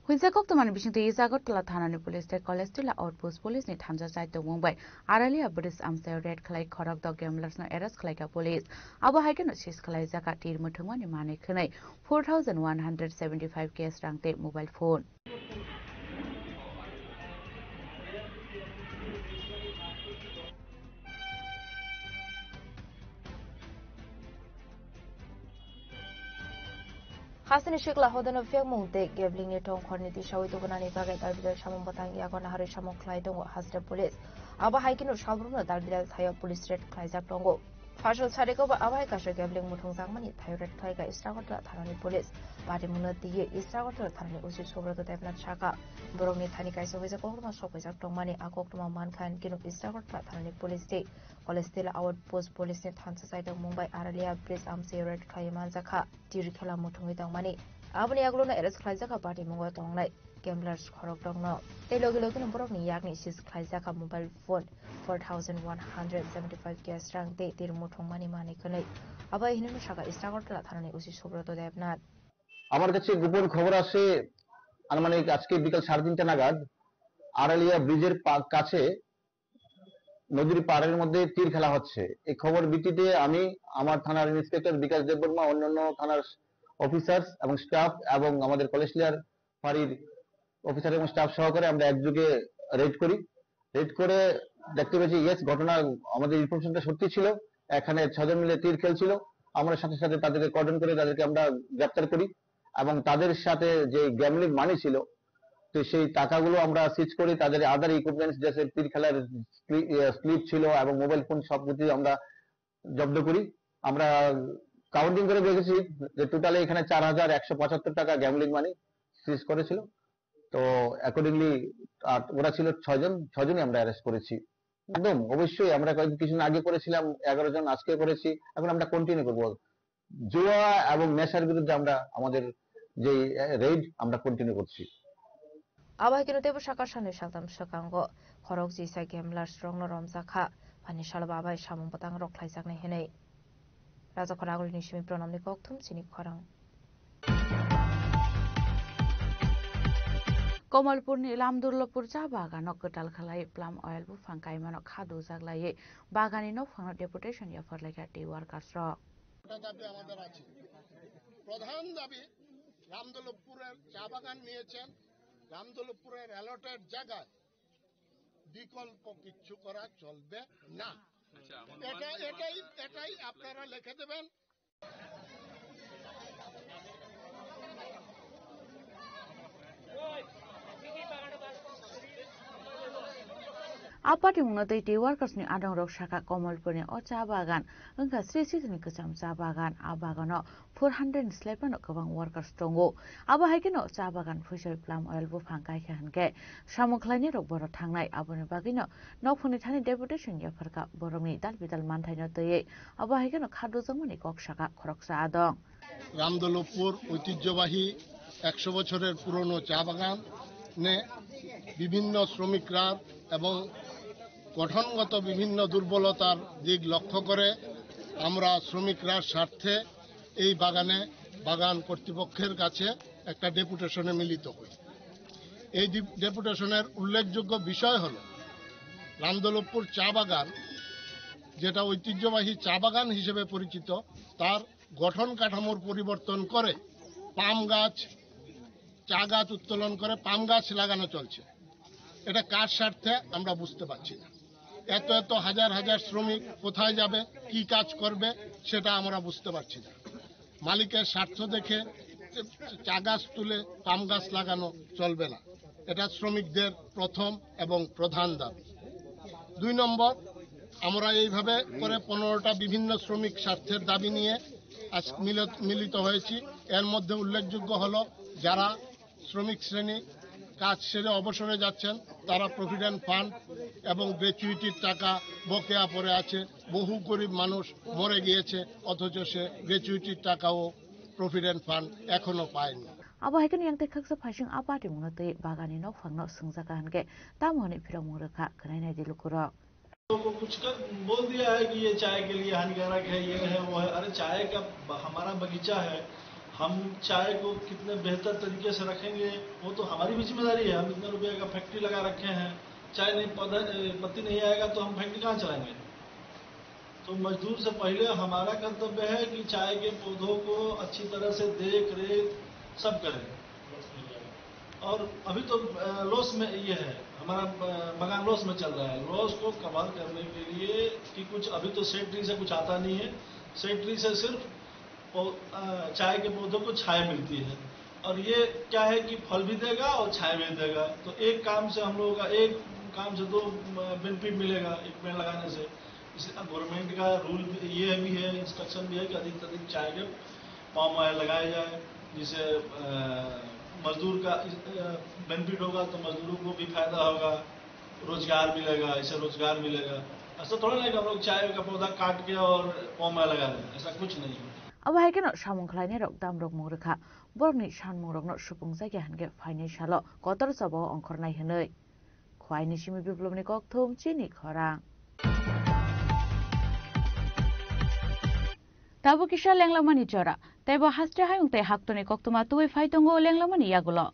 Huizakok to Manibishin to Isagot La Tanani Police, the Colestilla Outpost Police, ni Tanja side to Mumbai. Aralia British Amstel Red Clay Korak Dog Gamblers no Eras Clay Police. Aba Hagen Chis Clay Zaka Tir Mutumani Mani Kune, 4,175 case rank tape mobile phone. Hasani Shikla Hodano Fiamung de Gabling Tong Corniti Shawito Banani Bagat Arbiter Shamon Batang Yakon Hari Shamon Clydon Hasda Police. Aba Hiking of Shalbruna Darbidas Higher Police Red Klaisak Tongo. Partial Sadeko Aba Kasha Gabling Mutong Zamani, Tyrant Tiger, Istagota, Tarani Police. Badimuna the Istagota, Tarani Usi Sobra the Devnat Shaka. Boroni Tanika is always a Gogma shop with Mani, Akokma Mankan, Kino Istagota, Tarani Police Day. Colestilla Outpost Police net Hansaside of Mumbai Aralia Bris Amse Red Kayamanzaka, Tirikala Mutung Mani. Abani Agluna Eres Klaizaka Party Mungo Tong Night, Gamblers Korok Dong No. They logan number of Niyagni Sis Klaizaka mobile phone 4,175 gas rank date Tir Mutung Mani Mani Kane. Aba Hinusaka is Tagotra Tarani Usi Sobra to Devnat. আমার কাছে গোপন খবর আসে আনুমানিক আজকে বিকাল 3:30 নাগাদ আরালিয়া ব্রিজের কাছে নদীর পাড়ের মধ্যে তীর খেলা হচ্ছে। এই খবর ভিত্তিতে আমি আমার থানার ইন্সপেক্টর বিকাশ দেববর্মা, অন্যান্য থানার অফিসার্স এবং স্টাফ এবং আমাদের কলেজলিয়ার ফাঁড়ির অফিসার এবং স্টাফ সহকারে আমরা একযোগে রেড করি। রেড করে দেখতে পেয়েছি ইয়েস, ঘটনা আমাদের ইনফরমেশনটা সত্যি ছিল। এখানে 6 জন মিলে তীর খেলছিল। আমরা সাথে সাথে তাদেরকে কর্ডন করে তাদেরকে আমরা গ্রেফতার করি এবং তাদের সাথে যে গ্যামলিং মানি ছিল তো সেই টাকাগুলো আমরা সিজ করি। তাদের আদার ইকুইপমেন্টস যেসব তীর খেলার স্লিপ ছিল এবং মোবাইল ফোন সবকিছু আমরা জব্দ করি। আমরা কাউন্টিং করে দেখেছি যে টোটালি এখানে 4,175 টাকা গ্যামলিং মানি সিজ করেছিল। তো অ্যাকর্ডিংলি ওরা ছিল 6 জনই আমরা অ্যারেস্ট করেছি। একদম অবশ্যই আমরা কিছুদিন আগে করেছিলাম 11 জন, আজকে করেছি, এখন আমরা কন্টিনিউ করবো। জুয়া এবং নেশার বিরুদ্ধে আমরা আমাদের যে রেড আমরা কন্টিনিউ করছি। Aba Kinotebo Shakashani Shatam Shakango, Korok Jisa Gamblers Strong Romzaka, Panishala Baba Shamon Batang Rock Laisak Hene. রাজখরা আগলি নিশিমি প্রণামনি ককথুম চিনি খরাং कमलपुरनि लामदुर्लपुर चा बागानाव गोटाल खालाय प्लाम अयल बुफां गायमानाव खादु जाग्लायै बागानि न'फांनाव डेपुटेशन याफोरलायगा टी वार्कार्स रक দাবি আমাদের আছে প্রধান দাবি রামদুর্লপুরের চা বাগান নিয়েছেন রামদুর্লপুরের অ্যালটেড জায়গায় বিকল্প কিছু করা চলবে না এটাই আপনারা লিখে দেবেন Apati mungatay tea workers ni adang rok shaka Komalpurni o cha bagan engka Sri Sitini kecam cha bagan a bagano 400 slepan kabang workers tongo aba haikino cha bagan fuisal plum oil bufang kai khanke samukhlani rok boro thangnai aboni bagino nokphuni thani deputation yafarka boromni dalbidal manthaino teye aba haikino khadu jangmani kok shaka khoroksa adong রামদুর্লপুর ঐতিহ্যবাহী 100 বছরের পুরনো চা বাগান নে বিভিন্ন শ্রমিকরা এবং গঠনগত বিভিন্ন দুর্বলতার দিক লক্ষ্য করে আমরা শ্রমিকরা স্বার্থে এই বাগান কর্তৃপক্ষের কাছে একটা ডেপুটেশনে মিলিত হই এই ডেপুটেশনের উল্লেখযোগ্য বিষয় হল রামদুর্লপুর চা বাগান যেটা ঐতিহ্যবাহী চা বাগান হিসেবে পরিচিত তার গঠন কাঠামোর পরিবর্তন করে পাম গাছ চা গাছ উত্তোলন করে পাম গাছ লাগানো চলছে এটা কার স্বার্থে আমরা বুঝতে পারছি না এত হাজার হাজার শ্রমিক কোথায় যাবে কি কাজ করবে সেটা আমরা বুঝতে পারছি না মালিকের স্বার্থ দেখে চা গাছ তুলে পাম গাছ লাগানো চলবে না এটা শ্রমিকদের প্রথম এবং প্রধান দাবি 2 নম্বর আমরা এইভাবে করে 15টা বিভিন্ন শ্রমিক স্বার্থের দাবি নিয়ে আজ মিলিত হয়েছি এর মধ্যে উল্লেখযোগ্য হলো যারা শ্রমিক শ্রেণী কাজ সেরে অবসরে যাচ্ছেন তারা প্রভিডেন্ট ফান্ড এবং গ্র্যাচুইটির টাকা বকেয়া পড়ে আছে বহু গরিব মানুষ মরে গিয়েছে অথচ সে গ্র্যাচুইটির টাকাও প্রভিডেন্ট ফান্ড এখনো পায়নি aba haikino yang tekhaksa phasing apati mungatay bagani no phangno sungjaga hanke tamoni phirong muraka kanainai dilukuro को कुछ बोल दिया है कि ये चाय के लिए हानिकारक है ये है वो है अरे चाय का हमारा बगीचा है हम चाय को कितने बेहतर तरीके से रखेंगे वो तो हमारी भी जिम्मेदारी है हम इतने रुपए का फैक्ट्री लगा रखे हैं चाय नहीं पत्ती नहीं आएगा तो हम फैक्ट्री कहाँ चलाएंगे तो मजदूर से पहले हमारा कर्तव्य है कि चाय के पौधों को अच्छी तरह से देख रेख सब करें और अभी तो लॉस में ये है हमारा बागान लॉस में चल रहा है लॉस को कवर करने के लिए कि कुछ अभी तो सेट ट्री से कुछ आता नहीं है सेट ट्री से सिर्फ चाय के पौधों को छाया मिलती है और ये क्या है कि फल भी देगा और छाया भी देगा तो एक काम से हम लोगों का एक काम से 2 बेनिफिट मिलेगा एक पेड़ लगाने से इसलिए गवर्नमेंट का रूल ये भी है इंस्ट्रक्शन भी है कि अधिक से अधिक चाय के पाम ऑयल लगाया जाए जिससे मजदूर का बेनिफिट होगा तो मजदूरों को भी फायदा होगा रोजगार मिलेगा इससे रोजगार मिलेगा ऐसा थोड़ा नहीं कि हम लोग चाय का पौधा काट के और पाम ऑयल लगा दें ऐसा कुछ नहीं है aba haikino samungkhlaini rok damrok murukha borokni sanmungrokno supungjaga hanke financial kotor sabo ongkhornai hinoi khwaini simi biplobni kokthum chini khorang tabo kisa lenglamani jora tebo hastre hayung tai haktoni koktuma tuwi phaitongo lenglamani yagulo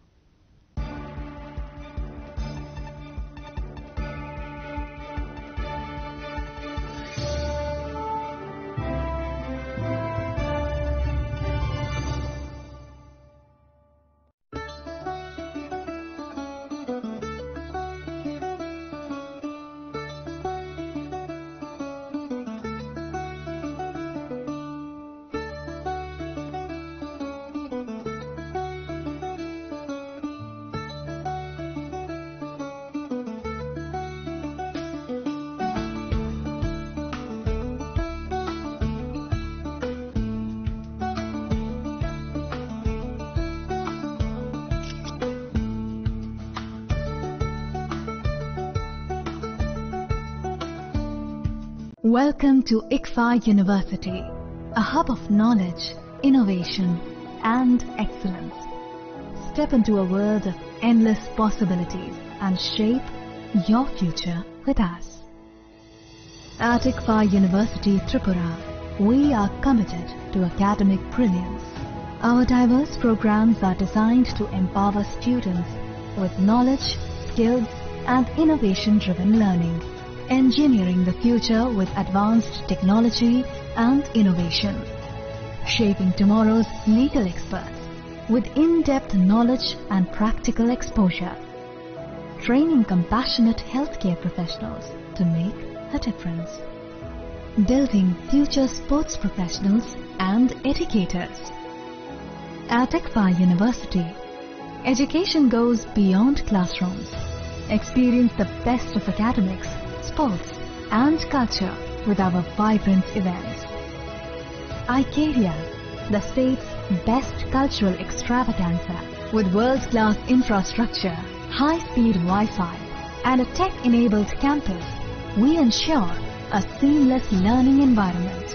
Welcome to ICFA University, a hub of knowledge, innovation, and excellence. Step into a world of endless possibilities and shape your future with us. At ICFA University, Tripura, we are committed to academic brilliance. Our diverse programs are designed to empower students with knowledge, skills, and innovation-driven learning, engineering the future with advanced technology and innovation, shaping tomorrow's legal experts with in-depth knowledge and practical exposure, training compassionate healthcare professionals to make a difference, building future sports professionals and educators. At ICFA University, education goes beyond classrooms. Experience the best of academics, sports, and culture with our vibrant events. ICARIA, the state's best cultural extravaganza, with world-class infrastructure, high-speed Wi-Fi, and a tech-enabled campus, we ensure a seamless learning environment.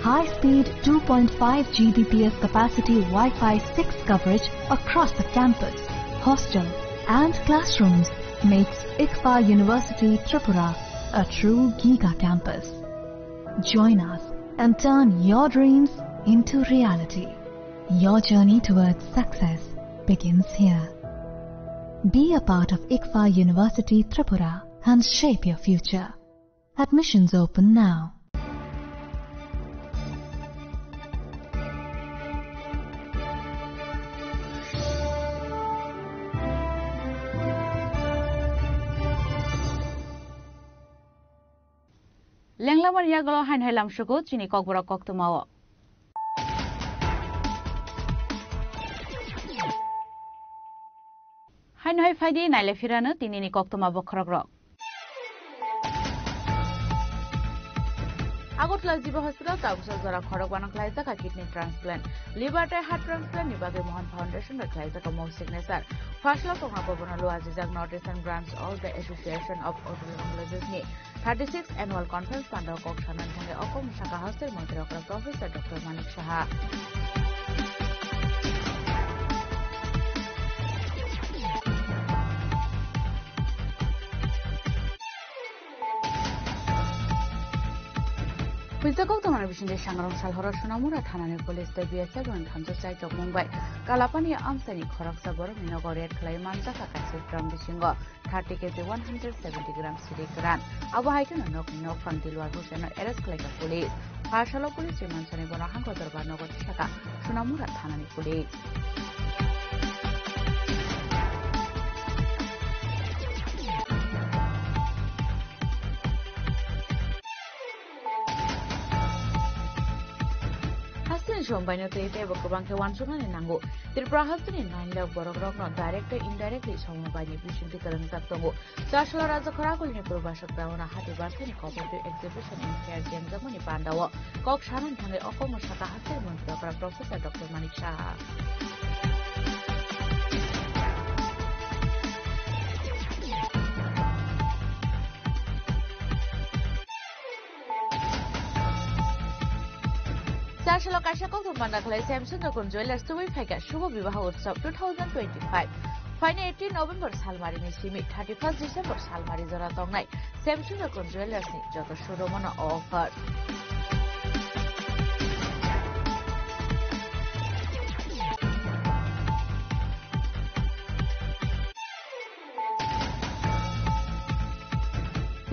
High-speed 2.5 Gbps capacity Wi-Fi 6 coverage across the campus, hostel, and classrooms makes ICFA University Tripura a true Giga campus. Join us and turn your dreams into reality. Your journey towards success begins here. Be a part of ICFA University Tripura and shape your future. Admissions open now. Lenglaman yagalo hain helam suku chini kokbora koktumawo. Hain hai faidi naile firana tinini koktuma bokhrogrok. Agotla Jiba Hospital Tabusal Zara Khorok Banaklaizaka kidney transplant, liver heart transplant Nibage Mohan Foundation Klaizaka Mo signature. Fashla Pongapobonalo Azizak Northeastern branch of the Association of Otolaryngologists 36th annual conference Panda Kok Shanan Thange Okom Shaka Hostel Montrokra Professor Dr. Manik Shaha. Pizako to Manavision de Shangrong Salhora Sunamura Tanani Police de BSF and Hanzo Site of Mumbai, Kalapani Amsani Koraksabor, Minogoret Claymanta Kakasi from the Shingo, 30 kg 170 grams city gran, Abahikan and Nokino from Dilwa Russian arrest like a police. Partial police Mansani Bonahanko Banogo Shaka, Sunamura Tanani Police. Shombino Tete Bokabanka Wansuman and Nango. The Prahastan in 9 love Borogrok, not directly, indirectly, some by the Vision to Karan Saptongo. Sashla as a Korakul Nipurvashak down a Hati Barsan cooperative exhibition in Fair Genzamuni Pandawa. Kok Sharan Tange Okomoshaka Hassan Montaka Professor Dr. Manik Shaha. Sashalo Kashako to Mandakla Samson Dokun Jewelers to Wipeka Shugo Vivaho Utsav 2025. Final 18 November Salmarini Shimi, 31st December Salmari Zoratong Night. Samson Dokun Jewelers Joto Shudomona offer.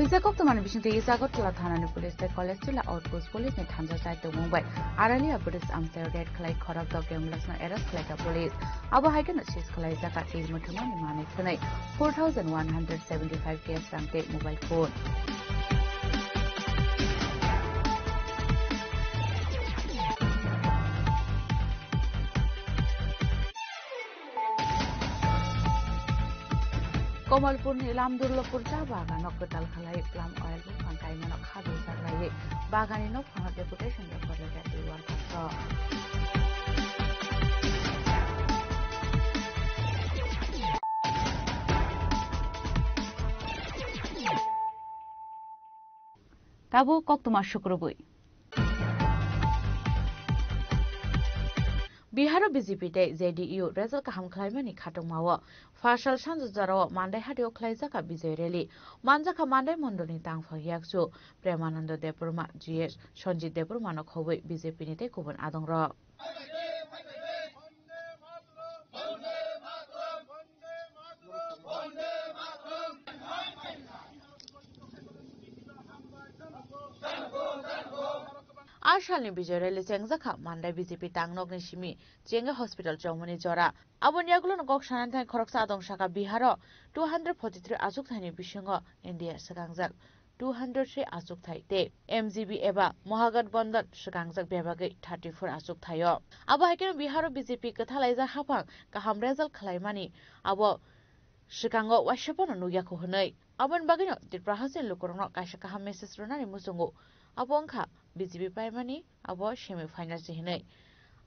Pizakok to Manavision to Isagot Latana Police, the Colestilla Outpost Police in Tanzania side to Mumbai. Aralia Buddhist Amster Red Clay Korak Dog Gamlasna Eras Clay Police. Abahagan Shis Kalaizaka Kid Mutumani Manik tonight. 4,175 case Ramte mobile phone. Komalpur Nilam Durlapur Baga, Nokotal Kalai, Plum Oil, Fankai, and Hadu Salai, Bagani no for deputation for the Gatti World. Tabu Koktuma Shukrubui. Bihar BJP te JDU result kaham khlaimani khatung mawo Fashal Sanjaro Mandai Hadio Klaizaka Bijoy Rally Manjaka Mandai Mondolni Tangfa Yaksu Premanando Depurma GS Sonjit Depurma no khoboi BJP ni te kubun adongro Ashalni Bijoy Rally Sengzaka Mandai BJP Tangnok ni Shimi Jenga Hospital Chomoni Jora Aboniagulo Gok Shanantai Khoroksa Adong Shaka Biharo 243 Azuk Thani Bishingo India Sakangjak 203 Azuk Thai te MGB eba Mohagat Bondat Sakangjak Bebage 34 Azuk Thayo Abo Haikeno Biharo BJP Kathalaiza Hapang Kaham result Khlaimani Abo Shikango Washapono Nuyako Hunai Abon Bagino Tripura Hasen Lukorno Kaisha Kaham Message Runani Musungu Abo Angka BJP Paimani Abo Semi Final Sihinai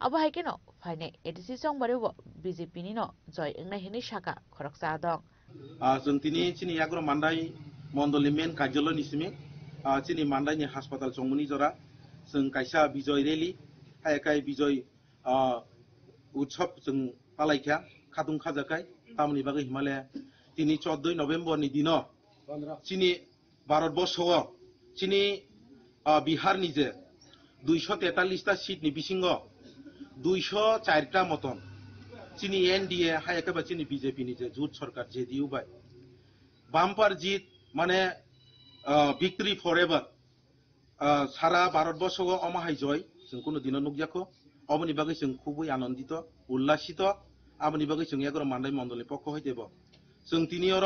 Abo Haikeno Fine Edisi Song Bariwo BJP Nino Joy Engna Hini Shaka Khoroksa Adong जों दिनै चिनि याग्रो मान्दाय मण्डलनि main कार्यालयनि सिमे चिनि मान्दायनि हासपाताल चंमुनि जरा जों कायसा बिजय रेली हायकाय बिजय उत्सव जों पालायख्या खादुं खाजाखाय तामनि बागै हिमालय दिनै 14 नभेम्बरनि दिनो चिनि भारतबर्षआव चिनि बिहारनि जे 243 टा सीटनि बिसिङाव 204 टा मतन चिनी एनडीए हायकाबा चिनी बीजेपी नि जे जुट सरकार जेडीयू बाय बाम्पार जीत माने विक्ट्री फॉरएवर सारा भारतबर्षआव अमाहाय जय जों कोनो दिन नुगजाखो अबनि बागै जों खुबै आनन्दित उल्लासित आबनि बागै जों एगारो मान्दाय मण्डलनि पक्ष हयदेब जों तिनियर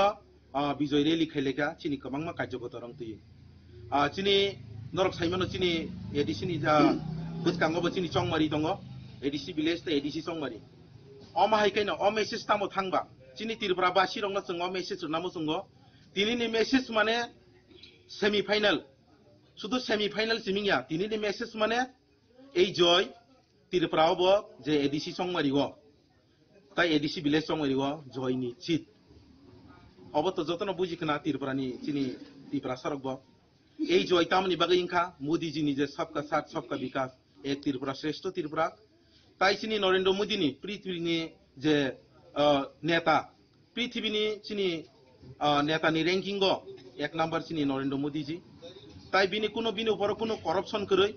बिजय रेली खायलेका चिनी गोबांमा कार्यगत रंतुयो चिनी नरक साइमनो चिनी एडिसिनि जा बुसकांगबो चिनी चंगमारि दङ एडिसि विलेज ते एडिसि चंगमारि अमाहायखायनो अ मेसेज तामो थांबा चिनि तिरब्रा बासि रंना जों अ मेसेज नामो जोंगो दिनैनि मेसेज माने सेमी फाइनल शुधु सेमी फाइनल सिमिंया दिनैनि मेसेज माने এই জয় तिरब्रावबो जे एडिसि संमारिगो ताई एडिसि विलेज संमारिगो जयनि चित अब तो जतन बुजिखना तिरब्रानि चिनि तिरब्रा सरगबो এই জয় तामनि बागै इंखा मोदी जी नि जे सबका साथ सबका विकास एक तिरब्रा श्रेष्ठ तिरब्रा ताइसिनी नरेंद्र मोदी नि पृथ्वीनि जे नेता पृथ्वीनि चिनी नेतानि रैंकिंग एक नंबर चिनी नरेंद्र मोदी जी ताइ बिनि कुनो बिनि ऊपर कुनो करप्शन करै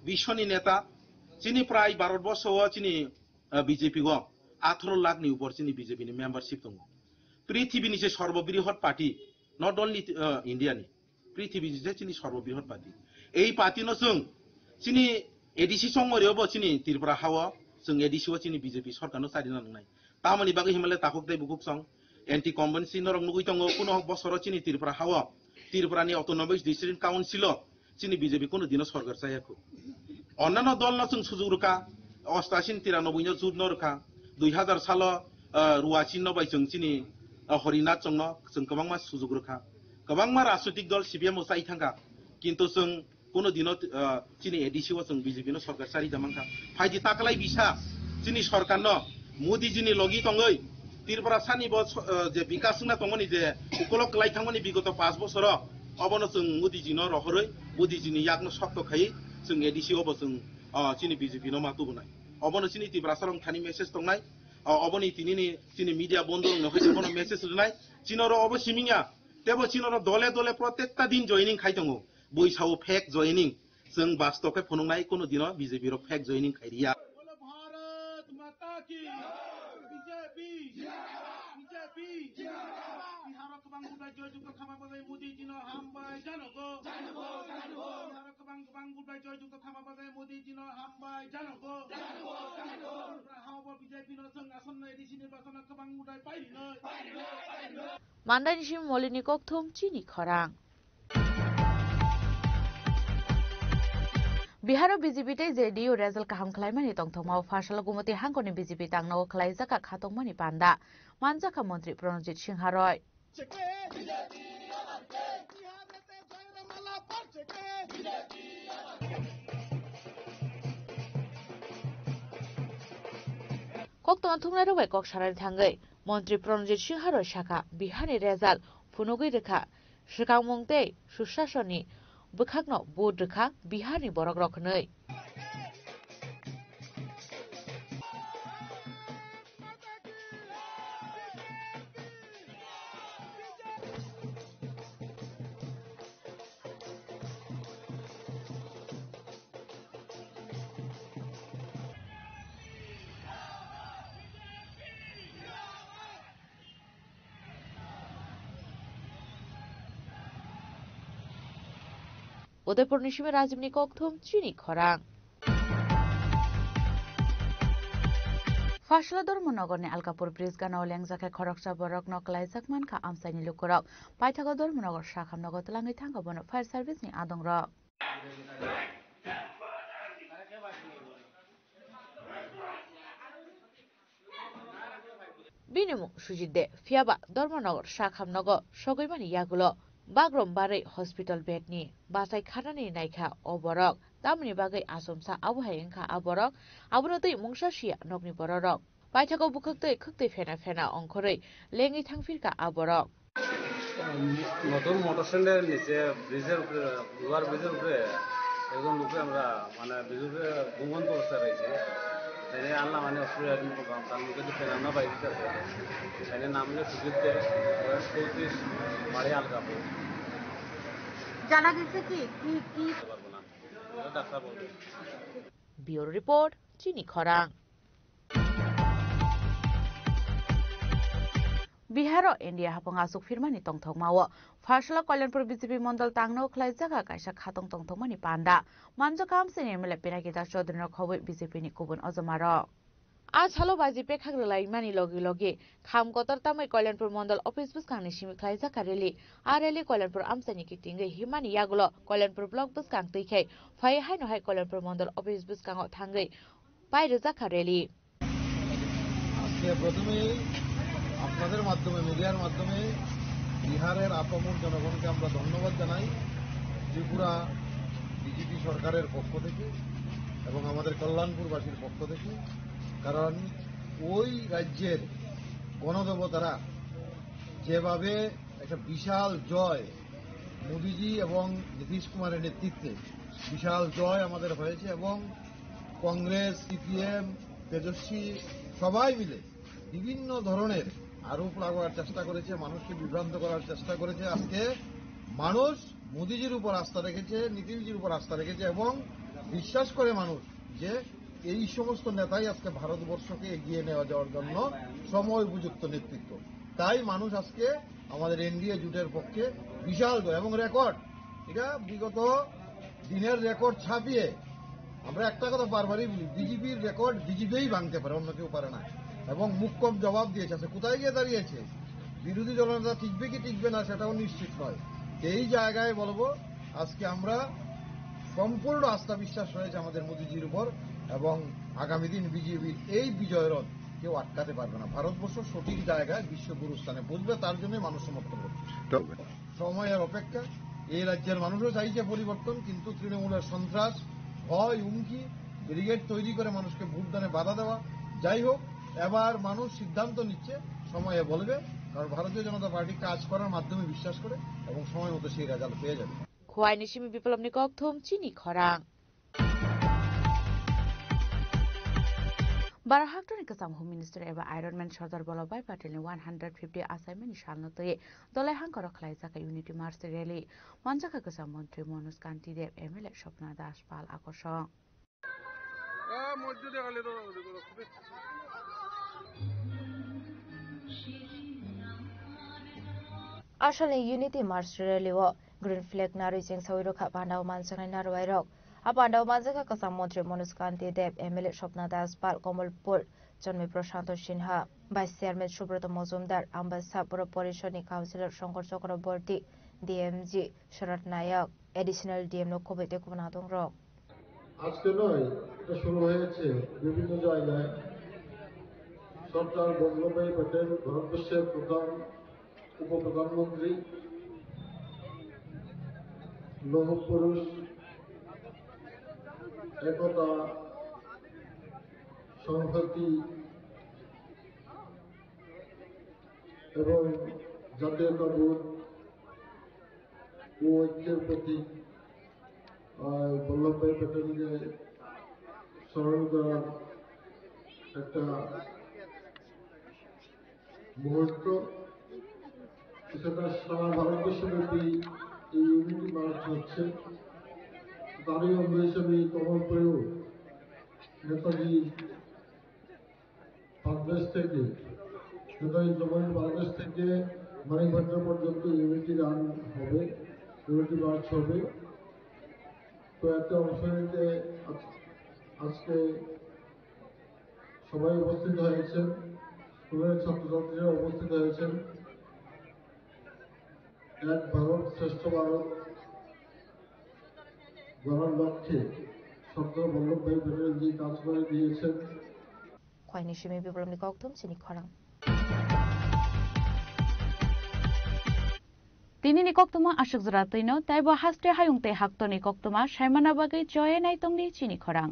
विश्वनि नेता चिनी प्राय भारतबर्षआव चिनी बीजेपी गो 18 लाख नि ऊपर चिनी बीजेपी नि मेंबरशिप दङ पृथ्वीनि जे सर्वबृहत पार्टी नट ओनली इंडिया नि पृथ्वी जे चिनी सर्वबृहत पार्टी এই पार्टी न जों चिनी एडिसि संगरियावबो चिनी तिरब्रा हावा जों एडिसिआव चिनी बीजेपी सरकारनो सारिना नांनाय तामनि बागै हिमालय ताखुक दै बुकुक सं एंटी कन्वेंसी नरक नुगै दङ कुनो बसरो चिनी तिरब्रा हावा तिरब्रानि ऑटोनोमस डिस्ट्रिक्ट काउंसिल चिनी बीजेपी कुनो दिन सरकार जायाखो अन्नानो दल न जों सुजुग रुका 8893 नो जुद न रुका 2000 साल रुवाचिन न बाय जों चिनी हरिनाथ जों जों गोबां मा सुजुग रुका गोबां मा राजनीतिक दल सीपीएम साइ थांगा किन्तु जों কোনো দিন চিনি এডিসিও जों बीजेपी नो सरकार सारि जामांखा फाइदि ताकलाय बिसा चिनी सरकार न मोदी जी नि लगि तंगै तिरब्रा सानि जे विकास ना तंगनि जे उकलक लाइ थांगनि बिगत 5 बोसोर अबनो जों मोदी जी न रहरै मोदी जी नि यागनो सक्तो खाय जों एडिसिओ बो जों चिनी बीजेपी नो मातु बनाय अबनो चिनी तिब्रा सरम थानि मेसेज तंनाय अबनि तिनिनि चिनी मीडिया बन्द न होय कोनो मेसेज रुनाय चिनरो अब सिमिङा तेबो चिनरो दले दले प्रत्येकता दिन जॉइनिंग खाय दङ बैसाव फेक जॉइनिंग जों बास्तवके फनुंनाय कोनो दिन बीजेपी रो फेक जॉइनिंग खायरिया भारत माता की बीजेपी बीजेपी बिहार गोबां गुबाय जयजुक्त खामाबाय मोदी दिन हामबाय जानगो बिहार गोबां गुबाय जयजुक्त खामाबाय मोदी दिन हामबाय जानगो हावबो बीजेपी नो जों आसन एडिसि निर्वाचन गोबां गुबाय पाइनो मान्दायनि सिम मलिनि कक्थुम चिनि खरां Bihar BJP te JDU result kaham khlaimani tongthongmao Fashal Gumati hangkoni BJP tangnago khlaijaka khatongmani panda manjaka mantri Pranjit Singha Roy Koktong thungnai robai kok sarai thangai mantri Pranjit Singha Roy shaka Bihar result phunogui rekha Shikang mongte sushasoni Bukhakno bod rekha Bihar ni borok rokhnai Udaipur নিশিমে রাজমনি ককথুম চিনি খরাং ফাশলা ধর্মনগরनि Alkapur bridge गानाव लेंजाखे खरकसा बरक नकलायजाक मानखा आमसाइनि लुकराव पाइथागा Dharmanagar शाखामनगर तलाङै थांगाबनो fire सार्भिसनि आदंरक बिनिमु सुजिदे फियाबा Dharmanagar शाखामनगर सगैमानि यागुलो बाग्रम बारै hospital बेडनि बासाय खानानि नायखा अबरक दामनि बागै आसमसा आबहायेंखा अबरक आबुनतै मुंसासिया नगनि बररक पाइथागाव बुखक्तै खक्तै फेना फेना अंखरै लेङै थांफिरका आबरक নতুন motor স্ট্যান্ডের নিচে ব্রিজের উপরে লোয়ার ব্রিজের উপরে একজন লোকে আমরা মানে ব্রিজের উপরে ঘুমন্ত অবস্থা রয়েছে তাই আনলাম মানে অসুবিধা প্রোগ্রাম তার লোকে যে ফেরানো বাইরে আছে তাই নামলে সুযোগতে 34 বাড়ি আলকাপুর জানা গেছে কি কি কি পারবো না ডাক্তার বলবে ব্যুরো রিপোর্ট চিনি খরাং बिहार इंडिया हापंग आसुक फिरमानि तंथक मावो फार्सला कल्याणपुर बीजेपी मंडल तांनो खलाय जागा कायसा खातंग तंथकमानि पांडा मानजो कामसेनि एमएलए पिनाकी दास चौधरी खबै बीजेपी नि गुबुन अजमारो आज हालो बाजी पेखाग्रलाय मानि लगे लगे खाम कतर तामै कल्याणपुर मंडल अफिस बुसकांनि सिमि खलाय जागा रेली आ रेली कल्याणपुर आमसानि किटिंगै हिमानि यागुलो कल्याणपुर ब्लक बुसकां तैखाय फाय हाय नहाय कल्याणपुर मंडल अफिस बुसकांग थांगै पायरे जाखा रेली আজকে প্রথমে আপনাদের মাধ্যমে মিডিয়ার মাধ্যমে বিহারের আপামর জনগণকে আমরা ধন্যবাদ জানাই ত্রিপুরা বিজেপি সরকারের পক্ষ থেকে এবং আমাদের কল্যাণপুরবাসীর পক্ষ থেকে কারণ ওই রাজ্যের গণদেবতারা যেভাবে একটা বিশাল জয় মোদিজি এবং নীতিশ কুমারের নেতৃত্বে বিশাল জয় আমাদের হয়েছে এবং কংগ্রেস সিপিএম তেজস্বী সবাই মিলে বিভিন্ন ধরনের আরোপ লাগানোর চেষ্টা করেছে মানুষকে বিভ্রান্ত করার চেষ্টা করেছে আজকে মানুষ মোদিজির উপর আস্থা রেখেছে নীতিশজির উপর আস্থা রেখেছে এবং বিশ্বাস করে মানুষ যে এই সমস্ত নেতাই আজকে ভারতবর্ষকে এগিয়ে নেওয়া যাওয়ার জন্য সময় উপযুক্ত নেতৃত্ব তাই মানুষ আজকে আমাদের এনডিএ জোটের পক্ষে বিশাল জয় এবং রেকর্ড এটা বিগত দিনের রেকর্ড ছাপিয়ে আমরা একটা কথা বারবারই বলি বিজেপির রেকর্ড বিজেপিই ভাঙতে পারে অন্য কেউ পারে না এবং মুখ্যম জবাব দিয়েছে কোথায় গিয়ে দাঁড়িয়েছে বিরোধী দলনেতা টিকবে কি টিকবে না সেটাও নিশ্চিত নয় এই জায়গায় বলবো আজকে আমরা সম্পূর্ণ আস্থা বিশ্বাস রয়েছে আমাদের মোদিজির উপর এবং আগামী দিন বিজেপির এই বিজয়ের কেউ আটকাতে পারবে না ভারতবর্ষ সঠিক জায়গায় বিশ্বগুরু স্থানে পৌঁছবে তার জন্য মানুষ সমর্থন করবে সময়ের অপেক্ষা এই রাজ্যের মানুষও চাইছে পরিবর্তন কিন্তু তৃণমূলের সন্ত্রাস ভয় হুমকি ব্রিগেড তৈরি করে মানুষকে ভোটদানে বাধা দেওয়া যাই হোক এবার মানুষ সিদ্ধান্ত নিচ্ছে সময়ে বলবে কারণ ভারতীয় জনতা পার্টি কাজ করার মাধ্যমে বিশ্বাস করে এবং সময় মতো সেই রেজাল্ট পেয়ে যাবে খোয়াই নিশিমি বিপ্লবনি ককথুম চিনি খরাং बाराहाक्टनि कसम होम मिनिस्टर एबा आयरनमेन सरदार वल्लभभाई पटेलनि 150 आसाइमेन्टनि सालनतयै दलाय हांखर खलायजाखा युनिटी मार्च रेली मन्जाखा कसम मन्त्री मनोज कान्ति देव एमएलए स्वप्ना दास पाल आकर्षण আসলে ইউনিটি মার্চ রেলিও গ্রিন ফ্ল্যাগ নারী চেং সৈরখা পান্ডাও মানসাই নারওয়াইরক আপান্ডাও মানজাকা কাসাম মন্ত্রী মনোজ কান্তি দেব এমএলএ স্বপ্না দাস পাল কমলপুর জন্মে প্রশান্ত সিনহা ভাইস চেয়ারম্যান সুব্রত মজুমদার আম্বাসা পুর পরিষদনি কাউন্সিলর শঙ্কর চক্রবর্তী ডিএমজি শরৎ নায়ক এডিশনাল ডিএম নক্ষবেতে কুমাদং রক আজকে নয় এটা শুরু হয়েছে বিভিন্ন জায়গায় সরদার বল্লভভাই পটেল ভারতবর্ষের প্রধান উপপ্রধানমন্ত্রী লৌহ পুরুষ একতা সংহতি এবং জাতীয়তাবোধ ও ঐক্যের প্রতি বল্লভভাই প্যাটেলকে স্মরণ করার একটা মুহূর্ত সেটা সারা ভারতবর্ষব্যাপী এই ইউনিটি মার্চ হচ্ছে তারই অঙ্গ হিসেবে কমলপুরেও নেতাজি বাংলাদেশ থেকে নেতাজি জমানি বাংলাদেশ থেকে মানিকভান্ডার পর্যন্ত ইউনিটি রান হবে ইউনিটি মার্চ হবে তো একটা অনুষ্ঠানিতে আজকে সবাই উপস্থিত হয়েছেন, স্কুলের ছাত্রছাত্রীরা উপস্থিত হয়েছেন। এক ভারত শ্রেষ্ঠ ভারত গড়ার লক্ষ্যে সর্দার বল্লভভাই প্যাটেল যে কাজ করে দিয়েছেন। খয়নি সিমি বিপ্লবী কক্তম চিনি খরাং তিনি নিকক্তমা আশক জরা তৈন তাইব হাস্তে হায়ুংতে হাক্তনি কক্তমা সাইমানা বাগৈ জয়ে নাইতংনি চিনি খরাং